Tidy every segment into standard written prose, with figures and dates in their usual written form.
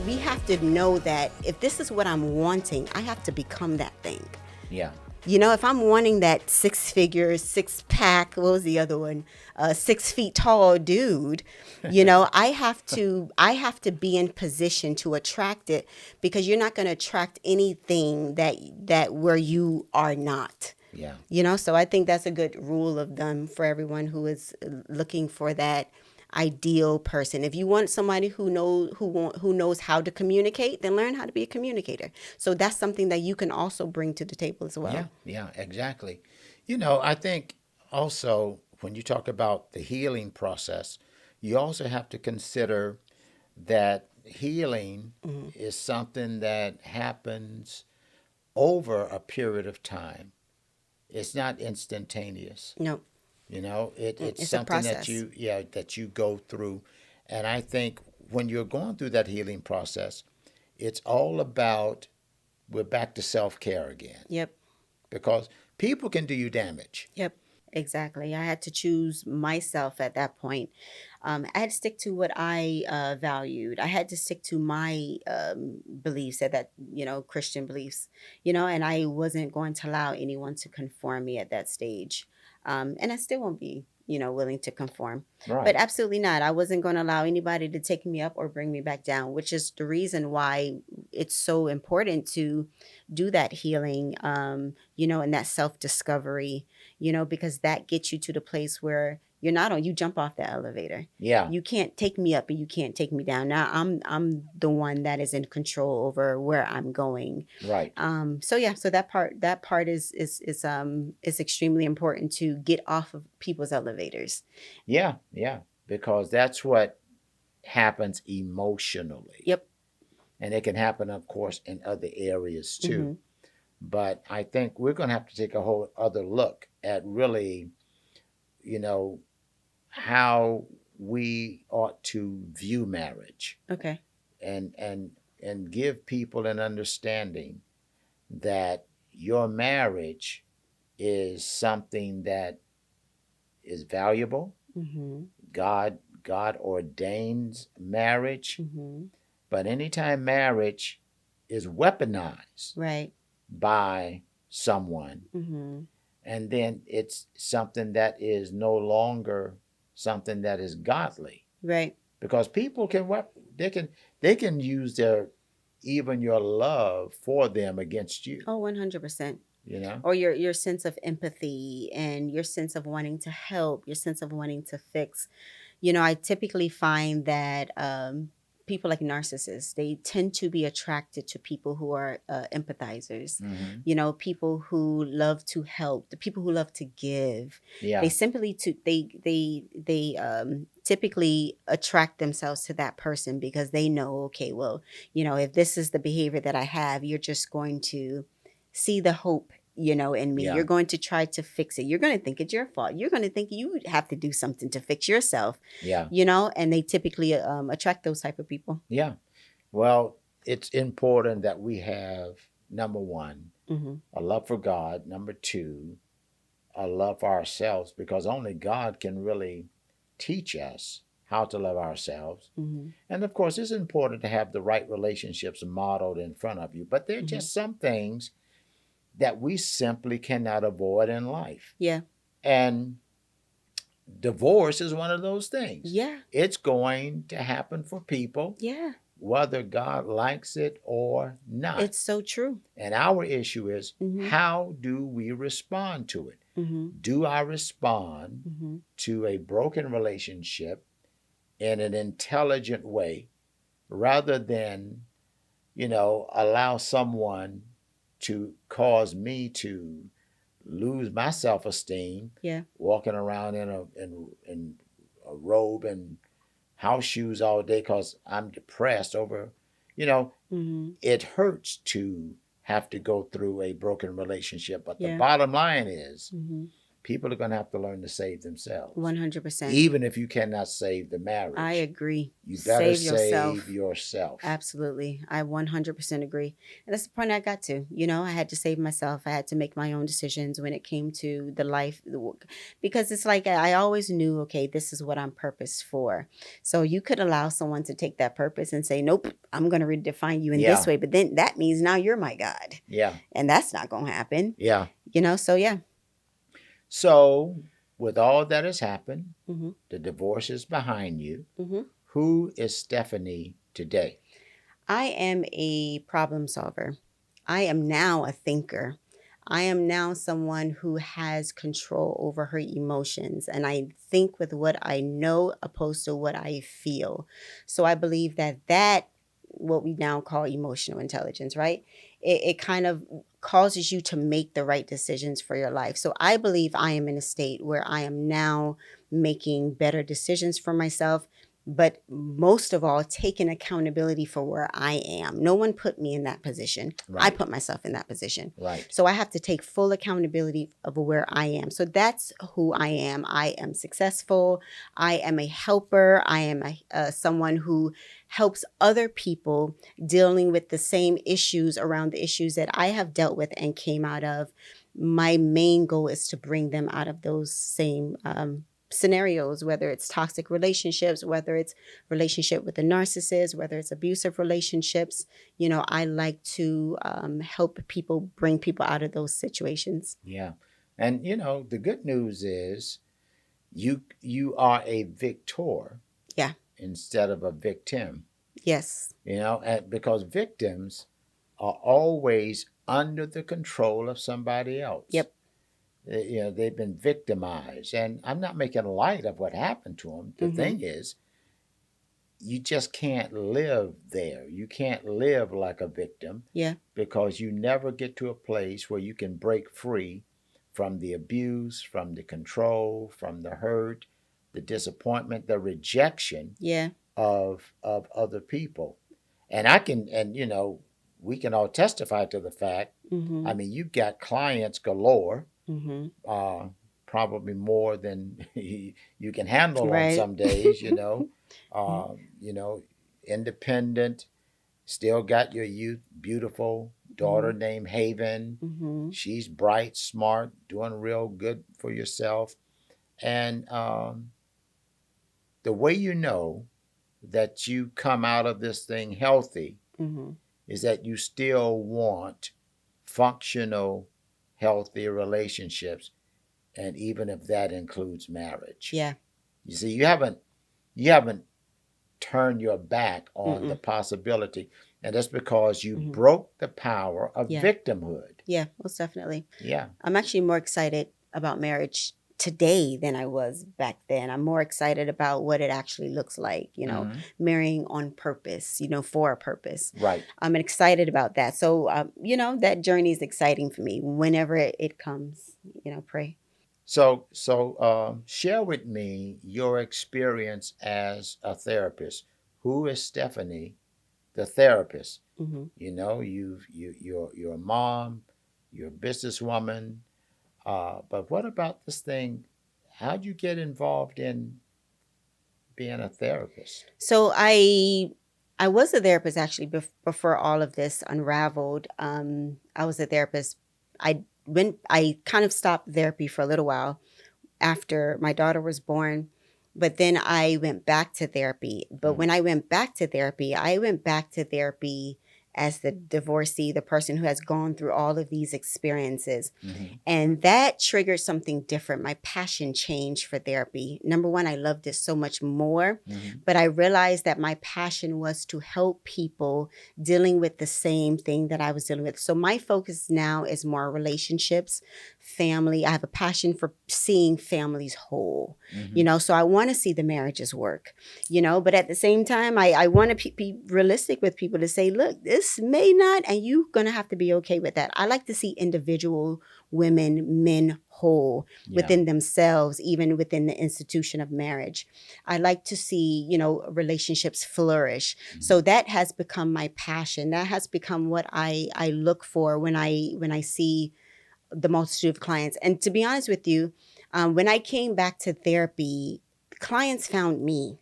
we have to know that if this is what I'm wanting, I have to become that thing. Yeah. If I'm wanting that six figure, six pack, what was the other one? 6 feet tall dude, I have to be in position to attract it, because you're not going to attract anything that where you are not. Yeah. So I think that's a good rule of thumb for everyone who is looking for that ideal person. If you want somebody who knows how to communicate, then learn how to be a communicator. So that's something that you can also bring to the table as well. Yeah. Yeah. Exactly. I think also when you talk about the healing process, you also have to consider that healing is something that happens over a period of time. It's not instantaneous. No, It's it's a something that process. that you go through. And I think when you're going through that healing process, it's all about, we're back to self-care again, Yep. because people can do you damage. Yep. Exactly. I had to choose myself at that point. I had to stick to what I valued. I had to stick to my beliefs at that, Christian beliefs, and I wasn't going to allow anyone to conform me at that stage. And I still won't be, willing to conform. But Right. absolutely not. I wasn't going to allow anybody to take me up or bring me back down, which is the reason why it's so important to do that healing, and that self discovery, because that gets you to the place where you jump off the elevator. Yeah. You can't take me up and you can't take me down. Now I'm the one that is in control over where I'm going. Right. So that part is extremely important, to get off of people's elevators. Yeah. Yeah. Because that's what happens emotionally. Yep. And it can happen, of course, in other areas too. Hmm. But I think we're going to have to take a whole other look at really, you know, how we ought to view marriage, Okay. and give people an understanding that your marriage is something that is valuable. Hmm. God ordains marriage, Hmm. but anytime marriage is weaponized Right. by someone, Hmm. and then it's something that is no longer something that is godly, Right. because people can they can use their even your love for them against you. Oh, 100%. You know. Or your sense of empathy and your sense of wanting to help, your sense of wanting to fix. I typically find that people like narcissists, they tend to be attracted to people who are empathizers. Hmm. People who love to help, the people who love to give. They Yeah. simply to they typically attract themselves to that person, because they know, okay, well, if this is the behavior that I have, you're just going to see the hope, in me. Yeah. You're going to try to fix it. You're going to think it's your fault. You're going to think you have to do something to fix yourself, Yeah. and they typically attract those type of people. Yeah. Well, it's important that we have, number one, Hmm. a love for God. Number two, a love for ourselves, because only God can really teach us how to love ourselves. Hmm. And of course, it's important to have the right relationships modeled in front of you. But there are Hmm. just some things that we simply cannot avoid in life. Yeah. And divorce is one of those things. Yeah. It's going to happen for people, Yeah. whether God likes it or not. It's so true. And our issue is, Hmm. how do we respond to it? Hmm. Do I respond Hmm. to a broken relationship in an intelligent way, rather than, allow someone to cause me to lose my self esteem, Yeah. walking around in a robe and house shoes all day because I'm depressed over, you know, Hmm. it hurts to have to go through a broken relationship. But the Yeah. bottom line is, Hmm. people are going to have to learn to save themselves. 100%. Even if you cannot save the I marriage, agree. you better Save save yourself. yourself. Absolutely. I 100% agree. And that's the point I got to. I had to save myself. I had to make my own decisions when it came to the life, because it's like I always knew, okay, this is what I'm purposed for. So you could allow someone to take that purpose and say, nope, I'm going to redefine you in this Yeah, way. But then that means now you're my God. yeah, And that's not going to happen. yeah. So yeah. So, with all that has happened, Hmm. the divorce is behind you. Hmm. Who is Stephanie today? I am a problem solver. I am now a thinker. I am now someone who has control over her emotions, and I think with what I know opposed to what I feel. So I believe that what we now call emotional intelligence, right? It kind of causes you to make the right decisions for your life. So I believe I am in a state where I am now making better decisions for myself, but most of all, taking accountability for where I am. No one put me in that position. I Right, put myself in that position. right. So I have to take full accountability of where I am. So that's who I am. I am successful. I am a helper. I am someone who helps other people dealing with the same issues around the issues that I have dealt with and came out of. My main goal is to bring them out of those same scenarios, whether it's toxic relationships, whether it's relationship with a narcissist, whether it's abusive relationships. I like to help people, bring people out of those situations. Yeah. And the good news is you are a victor Yeah. instead of a victim. Yes. And because victims are always under the control of somebody else. Yep. They've been victimized, and I'm not making light of what happened to them. The Mm-hmm. thing is, you just can't live there. You can't live like a victim Yeah. because you never get to a place where you can break free from the abuse, from the control, from the hurt, the disappointment, the rejection Yeah. of other people. And I can, and we can all testify to the fact. Mm-hmm. I mean, you've got clients galore, Mm-hmm. uh, probably more than you can handle on Right. some days. You know, independent. Still got your youth, beautiful Mm-hmm. daughter named Haven. Mm-hmm. She's bright, smart, doing real good for yourself. And the way you know that you come out of this thing healthy Mm-hmm. is that you still want functional, healthy relationships, and even if that includes marriage. Yeah. You see, you haven't turned your back on the Mm-mm. possibility, and that's because you Mm-hmm. broke the power of Yeah. victimhood. Yeah. Most definitely. Yeah. I'm actually more excited about marriage today than I was back then. I'm more excited about what it actually looks like, Mm-hmm. marrying on purpose, for a purpose. Right. I'm excited about that. So, that journey is exciting for me whenever it comes, pray. So, share with me your experience as a therapist. Who is Stephanie, the therapist? Hmm. You're a mom, you're a businesswoman. But what about this thing? How'd you get involved in being a therapist? So I was a therapist actually before all of this unraveled. I was a therapist. I kind of stopped therapy for a little while after my daughter was born. But then I went back to therapy. But Mm-hmm. when I went back to therapy as the divorcee, the person who has gone through all of these experiences. Mm-hmm. And that triggered something different. My passion changed for therapy. Number one, I loved it so much more, Mm-hmm. but I realized that my passion was to help people dealing with the same thing that I was dealing with. So my focus now is more relationships, family. I have a passion for seeing families whole, Mm-hmm. so I want to see the marriages work, but at the same time, I want to be realistic with people to say, look, this may not, and you're going to have to be okay with that. I like to see individual women, men whole Yeah. within themselves, even within the institution of marriage. I like to see, relationships flourish. Mm-hmm. So that has become my passion. That has become what I look for when I see the multitude of clients. And to be honest with you, when I came back to therapy, clients found me.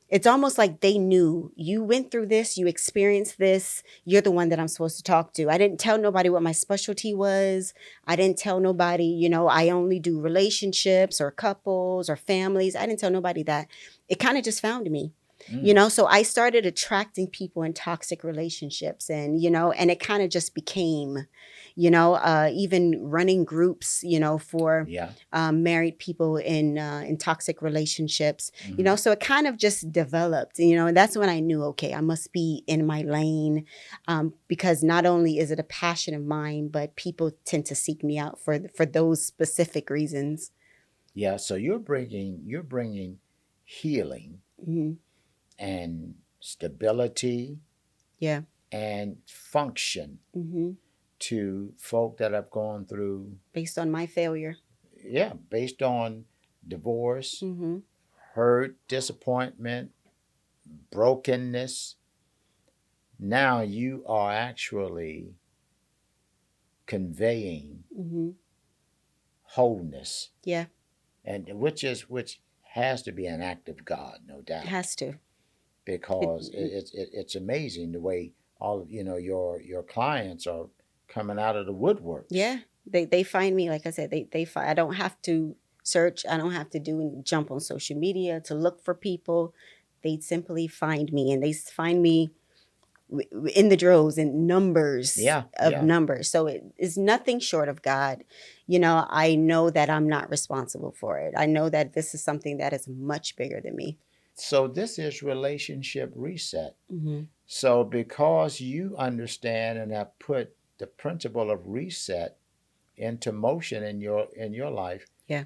It's almost like they knew you went through this, you experienced this, you're the one that I'm supposed to talk to. I didn't tell nobody what my specialty was. I didn't tell nobody, I only do relationships or couples or families. I didn't tell nobody that. It kind of just found me. Mm. So I started attracting people in toxic relationships, and it kind of just became, even running groups, for Yeah. married people in toxic relationships, Hmm. so it kind of just developed, and that's when I knew, okay, I must be in my lane, because not only is it a passion of mine, but people tend to seek me out for those specific reasons. Yeah. So you're bringing healing Hmm. and stability Yeah. and function Hmm. to folk that have gone through, Based on my failure. yeah, based on divorce, Hmm. hurt, disappointment, brokenness. Now you are actually conveying Hmm. wholeness, Yeah. and which has to be an act of God, no It doubt, has to. It, because it's amazing the way all of your clients are coming out of the woodworks. yeah, they find me. Like I said, they find. I don't have to search. I don't have to jump on social media to look for people. They simply find me, and they find me in the droves, in numbers Yeah, of yeah. numbers. So it is nothing short of God. I know that I'm not responsible for it. I know that this is something that is much bigger than me. So this is relationship reset. Hmm. So because you understand and have put the principle of reset into motion in your life, Yeah.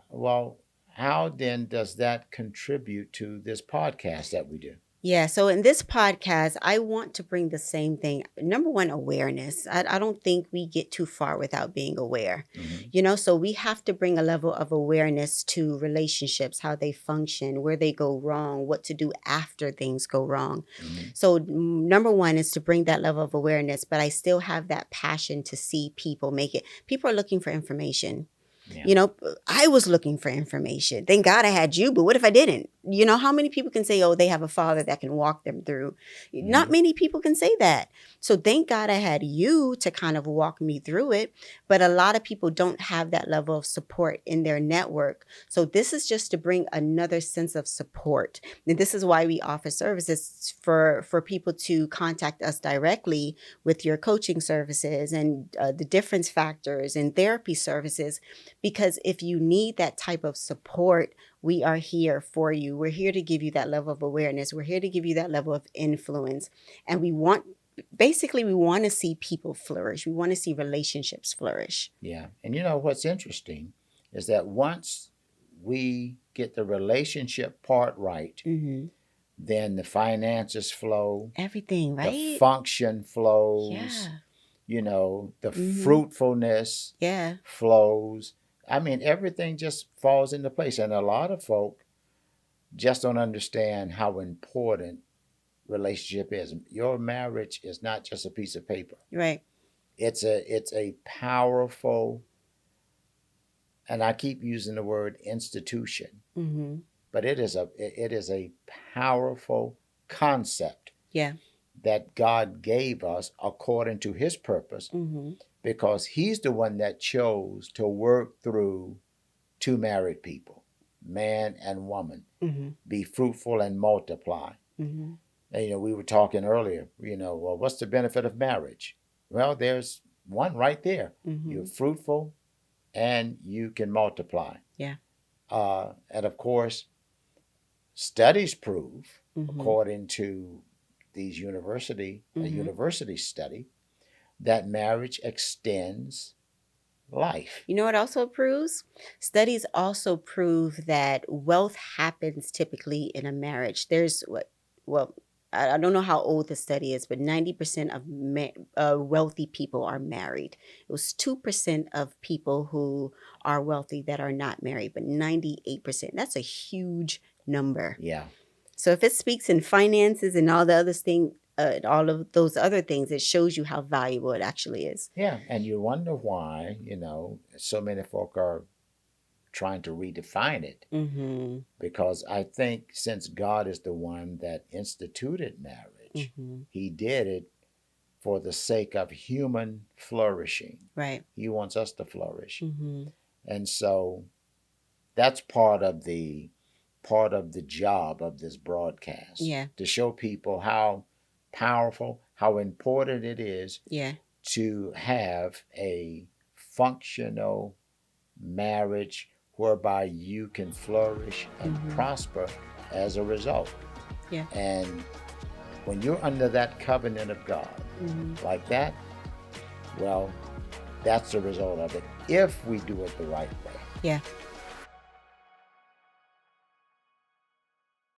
well, how then does that contribute to this podcast that we do? Yeah, so in this podcast, I want to bring the same thing. Number one, awareness. I don't think we get too far without being aware. Hmm. So we have to bring a level of awareness to relationships, how they function, where they go wrong, what to do after things go wrong. Hmm. So, number one is to bring that level of awareness, but I still have that passion to see people make it. People are looking for information. Yeah. You know, I was looking for information. Thank God I had you, but what if I didn't? How many people can say, oh, they have a father that can walk them through? Not Hmm. many people can say that. So thank God I had you to kind of walk me through it. But a lot of people don't have that level of support in their network. So this is just to bring another sense of support. And this is why we offer services for people to contact us directly with your coaching services and the difference factors and therapy services, because if you need that type of support, we are here for you. We're here to give you that level of awareness. We're here to give you that level of influence. And we want to see people flourish. We want to see relationships flourish. Yeah. And you know what's interesting is that once we get the relationship part right, Hmm. then the finances flow, Everything, the right? function flows, Yeah. the Hmm. fruitfulness Yeah. flows. I mean, everything just falls into place. And a lot of folk just don't understand how important relationship is. Your marriage is not just a piece of paper. Right. It's a powerful, and I keep using the word institution, Hmm. but it is a powerful concept Yeah. that God gave us according to his purpose, Hmm. because he's the one that chose to work through two married people, man and woman, Hmm. be fruitful and multiply. Hmm. And, we were talking earlier, well, what's the benefit of marriage? Well, there's one right there. You're Hmm. fruitful and you can multiply. Yeah. And of course, studies prove, Hmm. according to these a Hmm. university study, that marriage extends life. You know what also proves? Studies also prove that wealth happens typically in a marriage. There's what, well, I don't know how old the study is, but 90% of wealthy people are married. It was 2% of people who are wealthy that are not married, but 98%. That's a huge number. Yeah. So if it speaks in finances and all the other things, and all of those other things, it shows you how valuable it actually is. Yeah, and you wonder why, so many folk are trying to redefine it. Mhm. Because I think since God is the one that instituted marriage, Mhm. He did it for the sake of human flourishing. Right. He wants us to flourish. Mhm. And so that's part of the job of this broadcast, Yeah. to show people how powerful, how important it is Yeah. to have a functional marriage whereby you can flourish and Mhm. prosper as a result. Yeah. And when you're under that covenant of God Mhm. like that, well, that's the result of it if we do it the right way. Yeah.